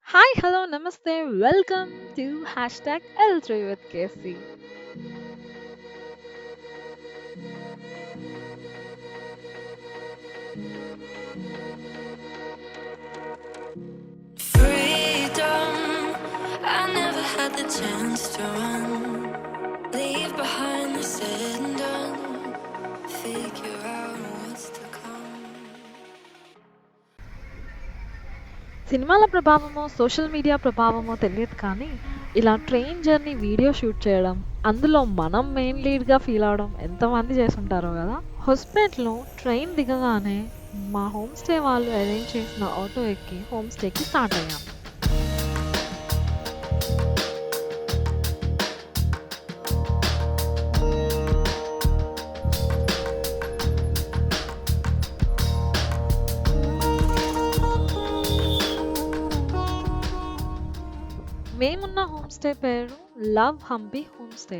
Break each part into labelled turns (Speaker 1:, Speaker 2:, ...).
Speaker 1: Hi, hello, namaste. Welcome to hashtag L3 with Casey.
Speaker 2: Freedom, I never had the chance to run. Leave behind the said and done. Figure out what's to come.
Speaker 1: సినిమాల ప్రభావమో social media ప్రభావమో తెలియదు కానీ ఇలా train journey video shoot చేయడం అందులో మనం main లీడ్గా feel అవడం ఎంతమంది చేసుంటారో కదా. హొస్పేట్లో ట్రైన్ దిగగానే మా హోమ్ స్టే వాళ్ళు అరేంజ్ చేసిన ఆటో ఎక్కి హోమ్ స్టేకి స్టార్ట్ అయ్యాం. మేమున్న హోమ్ స్టే పేరు love Hampi home stay.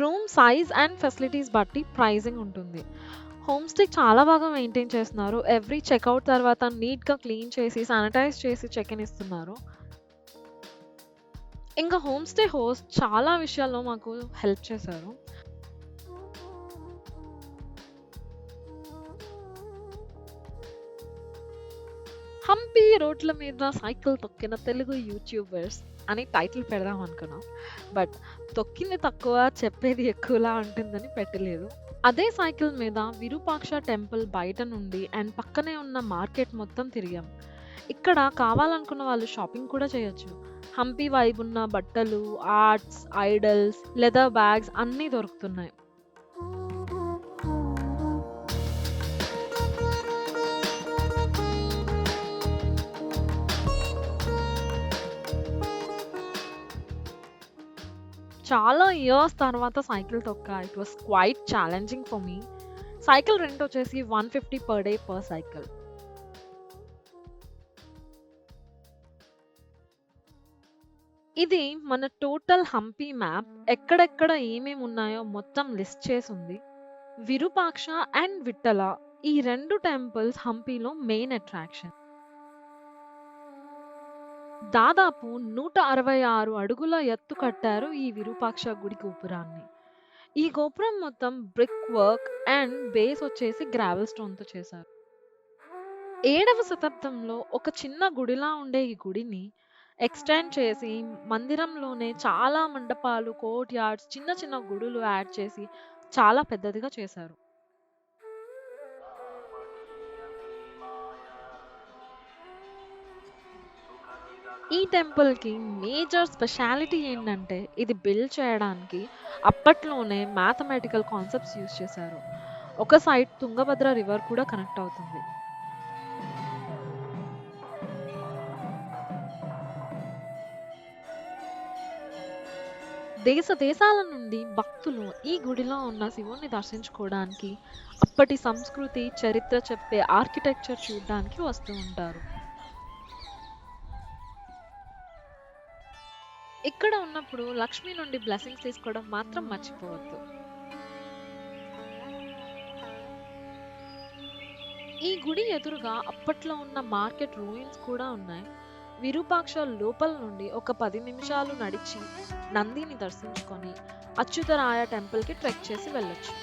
Speaker 1: Room size and facilities బట్టి ప్రైజింగ్ ఉంటుంది. హోమ్ స్టే చాలా బాగా మెయింటైన్ చేస్తున్నారు. ఎవ్రీ చెక్అవుట్ తర్వాత నీట్గా క్లీన్ చేసి శానిటైజ్ చేసి చెక్ ఇన్ ఇస్తున్నారు. ఇంకా హోమ్ స్టే హోస్ట్ చాలా విషయాల్లో మాకు హెల్ప్ చేశారు. హంపి రోడ్ల మీద సైకిల్ తొక్కిన తెలుగు యూట్యూబర్స్ అని టైటిల్ పెడదాం అనుకున్నాం. బట్ తొక్కింది తక్కువ చెప్పేది ఎక్కువలా ఉంటుందని పెట్టలేదు. అదే సైకిల్ మీద విరూపాక్ష టెంపుల్ బయట నుండి అండ్ పక్కనే ఉన్న మార్కెట్ మొత్తం తిరిగాం. ఇక్కడ కావాలనుకున్న వాళ్ళు షాపింగ్ కూడా చేయొచ్చు. హంపి వైబ్ ఉన్న బట్టలు, ఆర్ట్స్, ఐడల్స్, లెదర్ బ్యాగ్స్ అన్నీ దొరుకుతున్నాయి. చాలా ఇయర్స్ తర్వాత సైకిల్ తొక్కా. It was quite challenging for me. Cycle rent వచ్చేసి 150 పర్ డే పర్ సైకిల్. ఇది మన టోటల్ హంపి మ్యాప్. ఎక్కడెక్కడ ఏమేమి ఉన్నాయో మొత్తం లిస్ట్ చేసి ఉంది. విరూపాక్ష అండ్ విట్టల ఈ రెండు టెంపుల్స్ హంపిలో మెయిన్ అట్రాక్షన్. దాదాపు 166 అడుగుల ఎత్తు కట్టారు ఈ విరూపాక్ష గుడి గోపురాన్ని. ఈ గోపురం మొత్తం బ్రిక్ వర్క్ అండ్ బేస్ వచ్చేసి గ్రావెల్ స్టోన్‌తో చేశారు. 7వ శతాబ్దంలో ఒక చిన్న గుడిలా ఉండే ఈ గుడిని ఎక్స్‌టెండ్ చేసి మందిరంలోనే చాలా మండపాలు, కోర్ట్ యార్డ్స్, చిన్న చిన్న గుడులు యాడ్ చేసి చాలా పెద్దదిగా చేశారు. ఈ టెంపుల్‌కి మేజర్ స్పెషాలిటీ ఏంటంటే ఇది బిల్డ్ చేయడానికి అప్పట్లోనే మ్యాథమెటికల్ కాన్సెప్ట్స్ యూజ్ చేశారు. ఒక సైడ్ తుంగభద్ర రివర్ కూడా కనెక్ట్ అవుతుంది. దేశ దేశాల నుండి భక్తులు ఈ గుడిలో ఉన్న శివుణ్ణి దర్శించుకోవడానికి, అప్పటి సంస్కృతి, చరిత్ర చెప్పే ఆర్కిటెక్చర్ చూడడానికి వస్తూ ఉంటారు. ఇక్కడ ఉన్నప్పుడు లక్ష్మి నుండి బ్లెస్సింగ్స్ తీసుకోవడం మాత్రం మర్చిపోవద్దు. ఈ గుడి ఎదురుగా అప్పట్లో ఉన్న మార్కెట్ రూయిన్స్ కూడా ఉన్నాయి. విరూపాక్ష లోపల నుండి ఒక 10 నిమిషాలు నడిచి నందిని దర్శించుకొని అచ్యుతరాయ టెంపుల్కి ట్రెక్ చేసి వెళ్ళొచ్చు.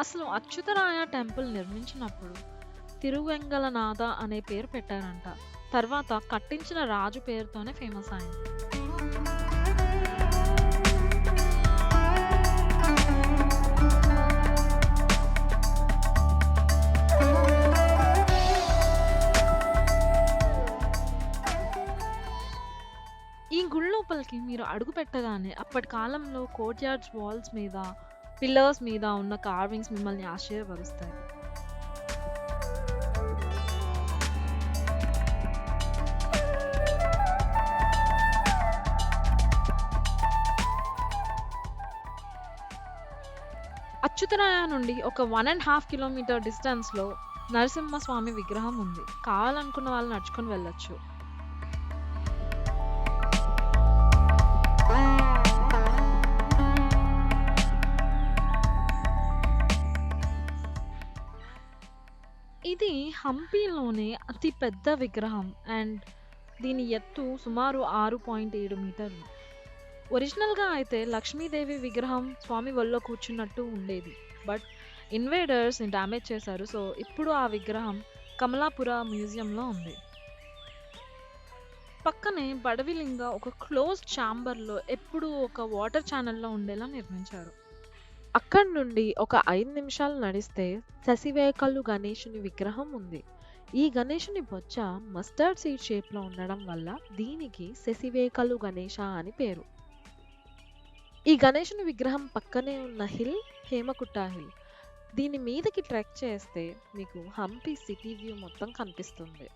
Speaker 1: అసలు అచ్యుతరాయ టెంపుల్ నిర్మించినప్పుడు తిరువెంగళనాథ అనే పేరు పెట్టారంట. తర్వాత కట్టించిన రాజు పేరుతోనే ఫేమస్ అయింది. ఈ గుడి లోపలికి మీరు అడుగు పెట్టగానే అప్పటి కాలంలో కోర్ట్ యార్డ్స్ వాల్స్ మీద, పిల్లర్స్ మీద ఉన్న కార్వింగ్స్ మిమ్మల్ని ఆశ్చర్యపరుస్తాయి. అచ్యుతరాయ నుండి ఒక 1.5 కిలోమీటర్ డిస్టెన్స్‌లో నరసింహస్వామి విగ్రహం ఉంది. కావాలనుకున్న వాళ్ళు నడుచుకొని వెళ్ళొచ్చు. ఇది హంపీలోనే అతి పెద్ద విగ్రహం అండ్ దీని ఎత్తు సుమారు 6.7 మీటర్లు. ఒరిజినల్‌గా అయితే లక్ష్మీదేవి విగ్రహం స్వామి ఒళ్ళో కూర్చున్నట్టు ఉండేది. బట్ ఇన్వేడర్స్ డ్యామేజ్ చేశారు. సో ఇప్పుడు ఆ విగ్రహం కమలాపుర మ్యూజియంలో ఉంది. పక్కనే బడవిలింగ ఒక క్లోజ్డ్ ఛాంబర్‌లో ఎప్పుడూ ఒక వాటర్ ఛానెల్‌లో ఉండేలా నిర్మించారు. అక్కడి నుండి ఒక 5 నిమిషాలు నడిస్తే శశివేకల్లు గణేశుని విగ్రహం ఉంది. ఈ గణేశుని బొజ్జ మస్టర్డ్ సీడ్ షేప్‌లో ఉండడం వల్ల దీనికి శశివేకల్లు గణేశ అని పేరు. ఈ గణేశుని విగ్రహం పక్కనే ఉన్న హిల్ హేమకుట్ట హిల్. దీని మీదకి ట్రెక్ చేస్తే మీకు హంపి సిటీ వ్యూ మొత్తం కనిపిస్తుంది.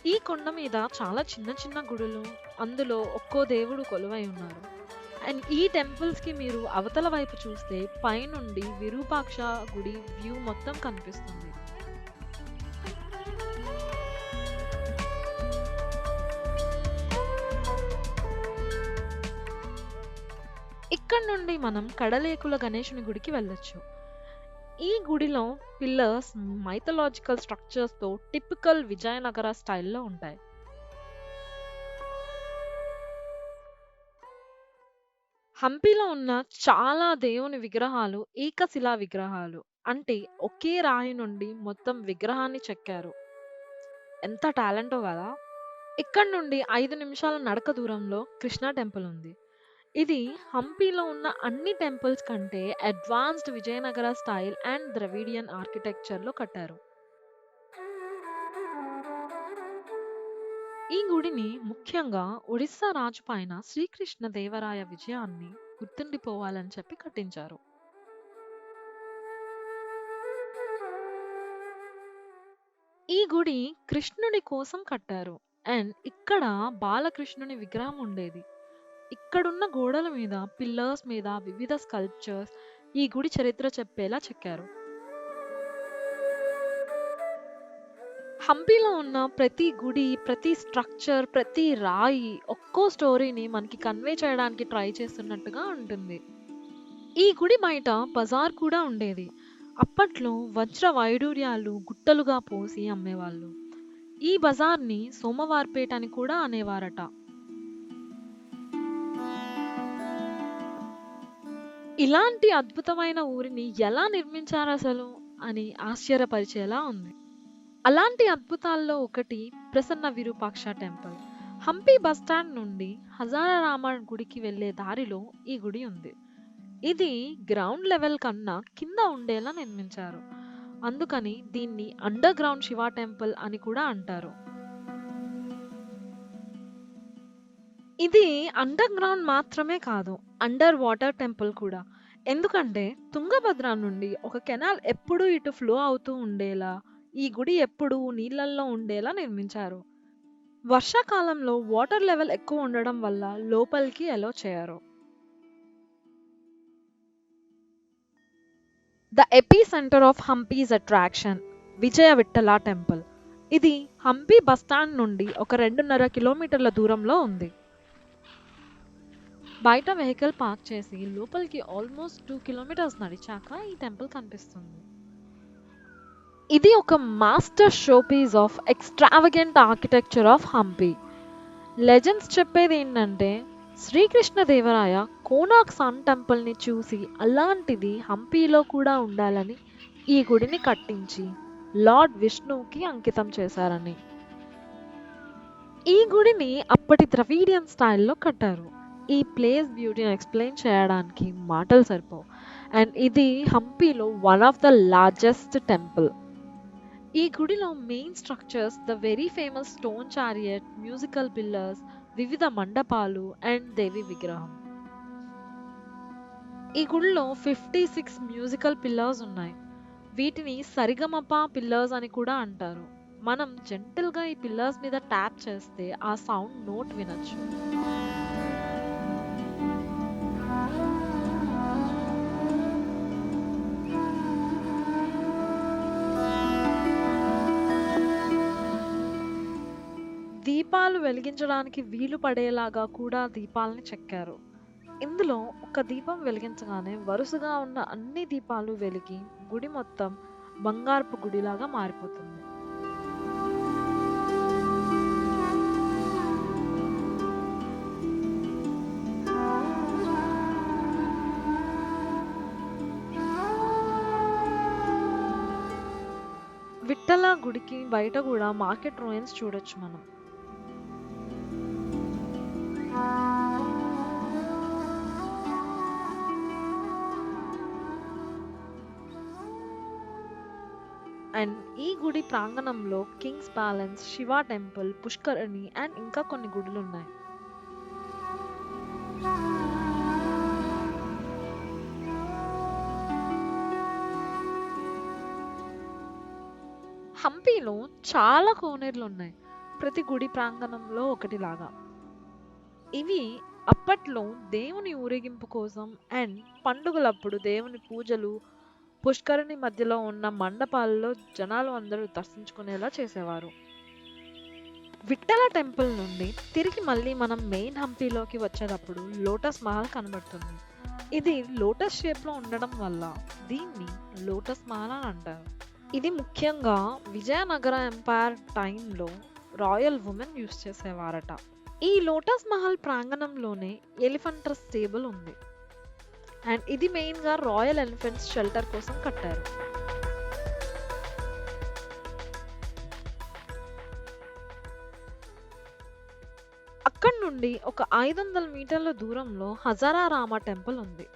Speaker 1: ఈ కొండ మీద చాలా చిన్న చిన్న గుడులు, అందులో ఒక్కో దేవుడు కొలువై ఉన్నారు. అండ్ ఈ టెంపుల్స్‌కి మీరు అవతల వైపు చూస్తే పైనుండి విరూపాక్ష గుడి వ్యూ మొత్తం కనిపిస్తుంది. ఇక్కడ నుండి మనం కడలేకుల గణేశుని గుడికి వెళ్ళొచ్చు. ఈ గుడిలో పిల్లర్స్ మైథలాజికల్ స్ట్రక్చర్స్‌తో టిపికల్ విజయనగర స్టైల్‌లో ఉంటాయి. హంపీలో ఉన్న చాలా దేవుని విగ్రహాలు ఏకశిలా విగ్రహాలు. అంటే ఒకే రాయి నుండి మొత్తం విగ్రహాన్ని చెక్కారు. ఎంత టాలెంటో కదా! ఇక్కడి నుండి 5 నిమిషాల నడక దూరంలో కృష్ణ టెంపుల్ ఉంది. ఇది హంపీలో ఉన్న అన్ని టెంపుల్స్ కంటే advanced Vijayanagara style and Dravidian ఆర్కిటెక్చర్‌లో కట్టారు. ఈ గుడిని ముఖ్యంగా ఒడిస్సా రాజు పైన శ్రీకృష్ణ దేవరాయ విజయాన్ని గుర్తుండిపోవాలని చెప్పి కట్టించారు. ఈ గుడి కృష్ణుడి కోసం కట్టారు. అండ్ ఇక్కడ బాలకృష్ణుని విగ్రహం ఉండేది. ఇక్కడున్న గోడల మీద పిల్లర్స్ మీద వివిధ స్కల్ప్చర్స్ ఈ గుడి చరిత్ర చెప్పేలా చెక్కారు. హంపీలో ఉన్న ప్రతి గుడి, ప్రతి స్ట్రక్చర్, ప్రతి రాయి ఒక్కో స్టోరీని మనకి కన్వే చేయడానికి ట్రై చేస్తున్నట్టుగా ఉంటుంది. ఈ గుడి బయట బజార్ కూడా ఉండేది. అప్పట్లో వజ్ర వైడూర్యాలు గుట్టలుగా పోసి అమ్మేవాళ్ళు. ఈ బజార్‌ని సోమవార్‌పేట అని కూడా అనేవారట. ఇలాంటి అద్భుతమైన ఊరిని ఎలా నిర్మించారసలు అని ఆశ్చర్యపరిచేలా ఉంది. అలాంటి అద్భుతాల్లో ఒకటి ప్రసన్న విరూపాక్ష టెంపుల్. హంపి బస్టాండ్ నుండి హజారారామ గుడికి వెళ్ళే దారిలో ఈ గుడి ఉంది. ఇది గ్రౌండ్ లెవెల్ కన్నా కింద ఉండేలా నిర్మించారు. అందుకని దీన్ని అండర్ గ్రౌండ్ శివ టెంపుల్ అని కూడా అంటారు. ఇది అండర్ గ్రౌండ్ మాత్రమే కాదు, అండర్ వాటర్ టెంపుల్ కూడా. ఎందుకంటే తుంగభద్ర నుండి ఒక కెనాల్ ఎప్పుడూ ఇటు ఫ్లో అవుతూ ఉండేలా, ఈ గుడి ఎప్పుడూ నీళ్ళల్లో ఉండేలా నిర్మించారు. వర్షాకాలంలో వాటర్ లెవెల్ ఎక్కువ ఉండడం వల్ల లోపలికి అలో చేయరు. The epicentre of Hampi's attraction Vijaya Vittala temple. ఇది హంపి బస్టాండ్ నుండి ఒక 2.5 కిలోమీటర్ల దూరంలో ఉంది. బయట వెహికల్ పార్క్ చేసి లోపలికి ఆల్మోస్ట్ 2 కిలోమీటర్స్ నడిచాక ఈ టెంపుల్ కనిపిస్తుంది. ఇది ఒక master showpiece of extravagant architecture of Hampi. Legends చెప్పేది ఏంటంటే శ్రీకృష్ణదేవరాయ కోనార్క్ సన్ టెంపుల్ని చూసి అలాంటిది హంపీలో కూడా ఉండాలని ఈ గుడిని కట్టించి లార్డ్ విష్ణువుకి అంకితం చేశారని. ఈ గుడిని అప్పటి ద్రవిడియన్ స్టైల్లో కట్టారు. ఈ ప్లేస్ బ్యూటీని ఎక్స్ప్లెయిన్ చేయడానికి మాటలు సరిపోవు. అండ్ ఇది హంపీలో one of the largest temple. ఈ గుడిలో main structures the very famous stone chariot, musical pillars, వివిధ మండపాలు అండ్ దేవి విగ్రహం. ఈ గుడిలో 56 మ్యూజికల్ పిల్లర్స్ ఉన్నాయి. వీటిని సరిగమప పిల్లర్స్ అని కూడా అంటారు. మనం జెంటల్‌గా ఈ పిల్లర్స్ మీద ట్యాప్ చేస్తే ఆ సౌండ్ నోట్ వినొచ్చు. దీపాలు వెలిగించడానికి వీలు పడేలాగా కూడా దీపాలని చెక్కారు. ఇందులో ఒక దీపం వెలిగించగానే వరుసగా ఉన్న అన్ని దీపాలు వెలిగి గుడి మొత్తం బంగారపు గుడిలాగా మారిపోతుంది. విఠ్ఠల గుడికి బయట కూడా మార్కెట్ రూయిన్స్ చూడొచ్చు మనం. అండ్ ఈ గుడి ప్రాంగణంలో Kings palace, Shiva temple, Pushkarini and ఇంకా కొన్ని గుడులు ఉన్నాయి. హంపీలో చాలా కోనేరులు ఉన్నాయి. ప్రతి గుడి ప్రాంగణంలో ఒకటిలాగా. ఇవి అప్పట్లో దేవుని ఊరేగింపు కోసం అండ్ పండుగలప్పుడు దేవుని పూజలు, పుష్కరిణి మధ్యలో ఉన్న మండపాలలో జనాలు అందరూ దర్శించుకునేలా చేసేవారు. విఠ్ఠల టెంపుల్ నుండి తిరిగి మళ్ళీ మనం మెయిన్ హంపీలోకి వచ్చేటప్పుడు లోటస్ మహల్ కనబడుతుంది. ఇది లోటస్ షేప్లో ఉండడం వల్ల దీన్ని లోటస్ మహల్ అని అంటారు. ఇది ముఖ్యంగా విజయనగర ఎంపైర్ టైంలో రాయల్ ఉమెన్ యూస్ చేసేవారట. ఈ లోటస్ మహల్ ప్రాంగణంలోనే ఎలిఫెంట్ స్టేబుల్ ఉంది. అండ్ ఇది మెయిన్గా రాయల్ ఎలిఫెంట్స్ షెల్టర్ కోసం కట్టారు. అక్కడి నుండి ఒక 500 మీటర్ల దూరంలో హజారా రామ టెంపుల్ ఉంది.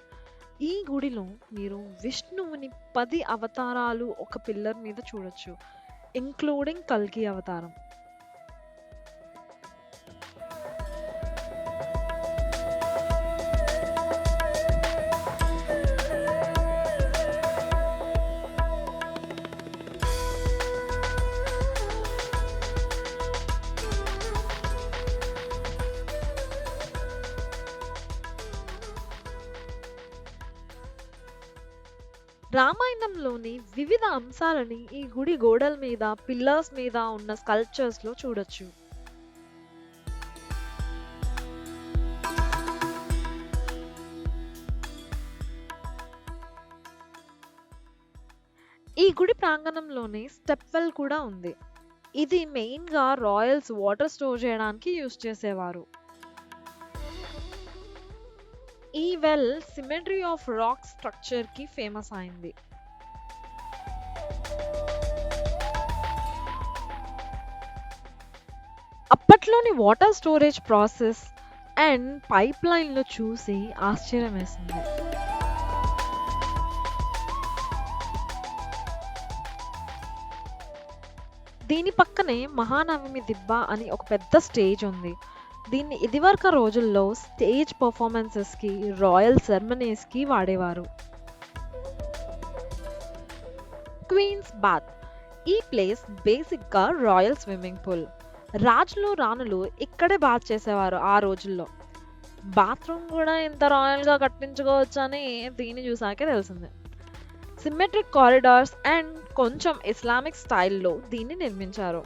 Speaker 1: ఈ గుడిలో మీరు విష్ణువుని 10 అవతారాలు ఒక పిల్లర్ మీద చూడొచ్చు, ఇంక్లూడింగ్ కల్కి అవతారం. రామాయణంలోని వివిధ అంశాలని ఈ గుడి గోడల మీద, పిల్లర్స్ మీద ఉన్న స్కల్ప్చర్స్ లో చూడొచ్చు. ఈ గుడి ప్రాంగణంలోనే స్టెప్ వెల్ కూడా ఉంది. ఇది మెయిన్ గా రాయల్స్ వాటర్ స్టోర్ చేయడానికి యూజ్ చేసేవారు. ఈ well symmetry of rock structure కి ఫేమస్ అయింది. అప్పట్లోని water storage process and pipe లైన్లు చూసి ఆశ్చర్యం వేసింది. దీని పక్కనే మహానవమి దిబ్బ అని ఒక పెద్ద స్టేజ్ ఉంది. దీన్ని ఇదివరకు రోజుల్లో స్టేజ్ పర్ఫార్మెన్సెస్ కి, రాయల్ సెరమనీస్ కి వాడేవారు. Queens bath. ఈ ప్లేస్ బేసిక్ గా రాయల్ స్విమ్మింగ్ పూల్. రాజులు, రాణులు ఇక్కడే బాత్ చేసేవారు ఆ రోజుల్లో. బాత్రూమ్ కూడా ఇంత రాయల్ గా కట్టించుకోవచ్చు అని దీన్ని చూసాకే తెలిసింది. సిమెట్రిక్ కారిడార్స్ అండ్ కొంచెం ఇస్లామిక్ స్టైల్లో దీన్ని నిర్మించారు.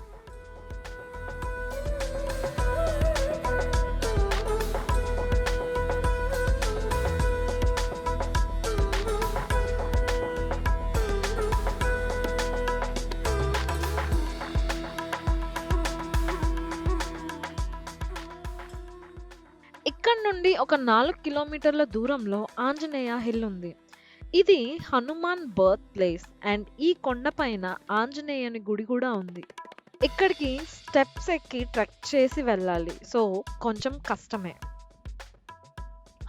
Speaker 1: ఇక్కడ నుండి ఒక 4 కిలోమీటర్ల దూరంలో ఆంజనేయ హిల్ ఉంది. ఇది హనుమాన్ బర్త్ ప్లేస్ అండ్ ఈ కొండపైన ఆంజనేయుని గుడి కూడా ఉంది. ఇక్కడికి స్టెప్స్ ఎక్కి ట్రెక్ చేసి వెళ్ళాలి, సో కొంచెం కష్టమే.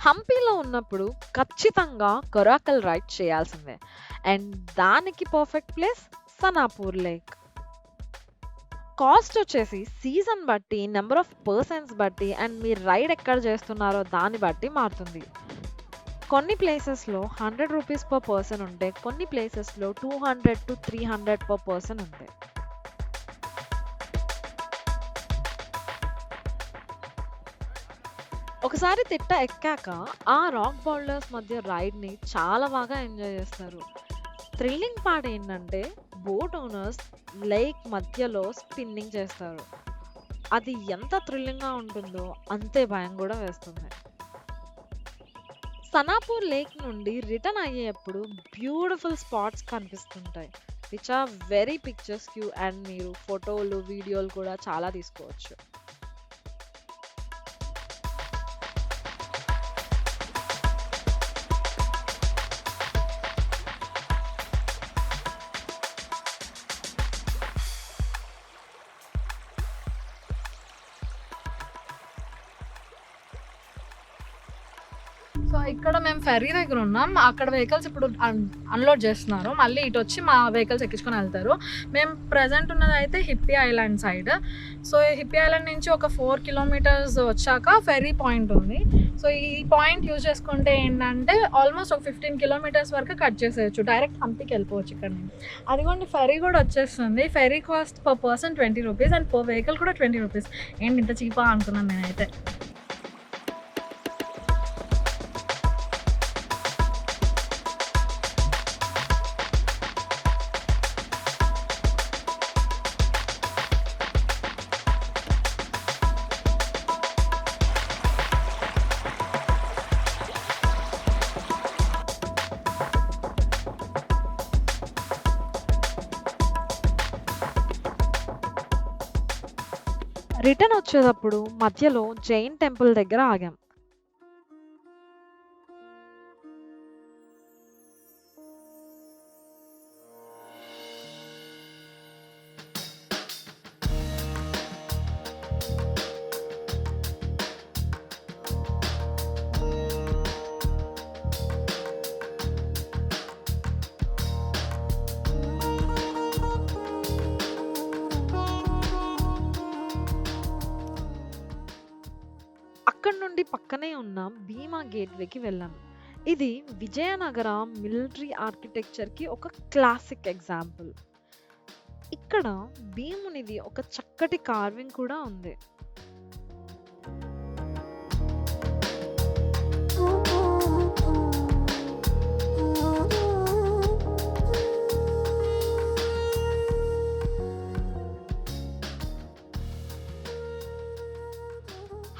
Speaker 1: హంపీలో ఉన్నప్పుడు ఖచ్చితంగా కొరాకల్ రైడ్ చేయాల్సిందే అండ్ దానికి పర్ఫెక్ట్ ప్లేస్ సనాపూర్ లేక్. కాస్ట్ వచ్చేసి సీజన్ బట్టి, నెంబర్ ఆఫ్ పర్సన్స్ బట్టి అండ్ మీరు రైడ్ ఎక్కడ చేస్తున్నారో దాన్ని బట్టి మారుతుంది. కొన్ని ప్లేసెస్‌లో ₹100 పర్ పర్సన్ ఉంటే, కొన్ని ప్లేసెస్‌లో 200-300 పర్ పర్సన్ ఉంటాయి. ఒకసారి తిట్ట ఎక్కాక ఆ రాక్ బౌల్డర్స్ మధ్య రైడ్‌ని చాలా బాగా ఎంజాయ్ చేస్తారు. థ్రిల్లింగ్ పార్ట్ ఏంటంటే బోట్ ఓనర్స్ లేక్ మధ్యలో స్పిన్నింగ్ చేస్తారు. అది ఎంత థ్రిల్లింగ్‌గా ఉంటుందో అంతే భయం కూడా వేస్తుంది. సనాపూర్ లేక్ నుండి రిటర్న్ అయ్యేప్పుడు బ్యూటిఫుల్ స్పాట్స్ కనిపిస్తుంటాయి. విచ్ ఆర్ వెరీ పిక్చర్స్‌క్యూ అండ్ మీరు ఫోటోలు, వీడియోలు కూడా చాలా తీసుకోవచ్చు.
Speaker 3: సో ఇక్కడ మేము ఫెర్రీ దగ్గర ఉన్నాం. అక్కడ వెహికల్స్ ఇప్పుడు అన్లోడ్ చేస్తున్నారు. మళ్ళీ ఇటు వచ్చి మా వెహికల్స్ ఎక్కించుకొని వెళ్తారు. మేము ప్రజెంట్ ఉన్నది అయితే hippie island side. So hippie island నుంచి ఒక 4 కిలోమీటర్స్ వచ్చాక ఫెర్రీ పాయింట్ ఉంది. సో ఈ పాయింట్ యూజ్ చేసుకుంటే ఏంటంటే ఆల్మోస్ట్ ఒక 15 కిలోమీటర్స్ వరకు కట్ చేసేయచ్చు. డైరెక్ట్ హంపీకి వెళ్ళిపోవచ్చు ఇక్కడ నుంచి. అదిగోండి ఫెర్రీ కూడా వచ్చేస్తుంది. Ferry cost per person ₹20 and per vehicle కూడా ₹20. ఏంటి ఇంత చీపా అనుకున్నాను నేనైతే.
Speaker 1: రిటర్న్ వచ్చేటప్పుడు మధ్యలో జైన్ టెంపుల్ దగ్గర ఆగాం. అక్కడి నుండి పక్కనే ఉన్న భీమా గేట్వేకి వెళ్ళాం. ఇది విజయనగర మిలిటరీ ఆర్కిటెక్చర్కి ఒక క్లాసిక్ ఎగ్జాంపుల్. ఇక్కడ భీమునిది ఒక చక్కటి కార్వింగ్ కూడా ఉంది.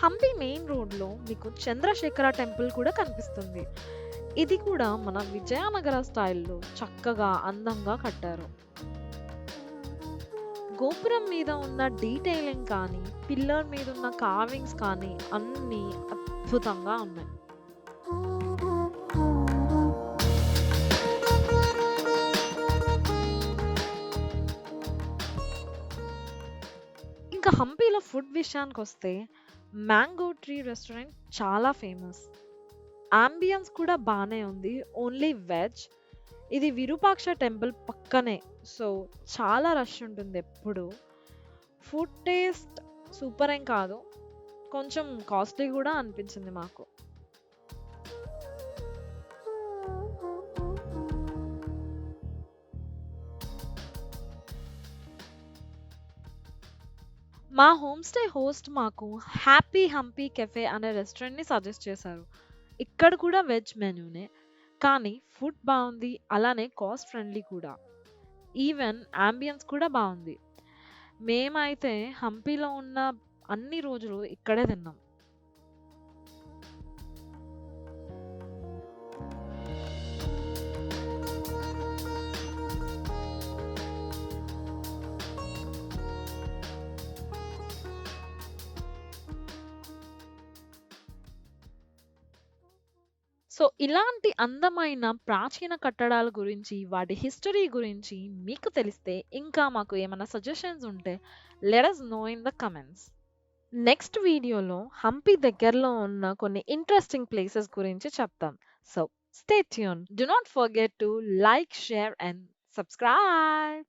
Speaker 1: హంపి మెయిన్ రోడ్లో మీకు చంద్రశేఖర టెంపుల్ కూడా కనిపిస్తుంది. ఇది కూడా మన విజయనగర స్టైల్లో చక్కగా అందంగా కట్టారు. గోపురం మీద ఉన్న డీటెయిలింగ్ కానీ, పిల్లర్ మీద ఉన్న కార్వింగ్స్ కానీ అన్నీ అద్భుతంగా ఉన్నాయి. ఇంకా హంపీలో ఫుడ్ విషయానికి వస్తే మ్యాంగో ట్రీ రెస్టారెంట్ చాలా ఫేమస్. అంబియన్స్ కూడా బాగానే ఉంది, ఓన్లీ వెజ్. ఇది విరూపాక్ష టెంపుల్ పక్కనే, సో చాలా రష్ ఉంటుంది ఎప్పుడు. ఫుడ్ టేస్ట్ సూపర్ ఏం కాదు, కొంచెం కాస్ట్లీ కూడా అనిపించింది మాకు. మా హోమ్ స్టే హోస్ట్ మాకు హ్యాపీ హంపీ కెఫే అనే రెస్టారెంట్ని సజెస్ట్ చేశారు. ఇక్కడ కూడా వెజ్ మెన్యూనే, కానీ ఫుడ్ బాగుంది, అలానే కాస్ట్ ఫ్రెండ్లీ కూడా. ఈవెన్ అంబియన్స్ కూడా బాగుంది. మేమైతే హంపీలో ఉన్న అన్ని రోజులు ఇక్కడే తిన్నాం. సో ఇలాంటి అందమైన ప్రాచీన కట్టడాల గురించి, వాటి హిస్టరీ గురించి మీకు తెలిస్తే, ఇంకా మాకు ఏమైనా సజెషన్స్ ఉంటే let us know in the comments. Next వీడియోలో హంపి దగ్గరలో ఉన్న కొన్ని ఇంట్రెస్టింగ్ ప్లేసెస్ గురించి చెప్తాం. So stay tune. Do not forget to like, share and subscribe.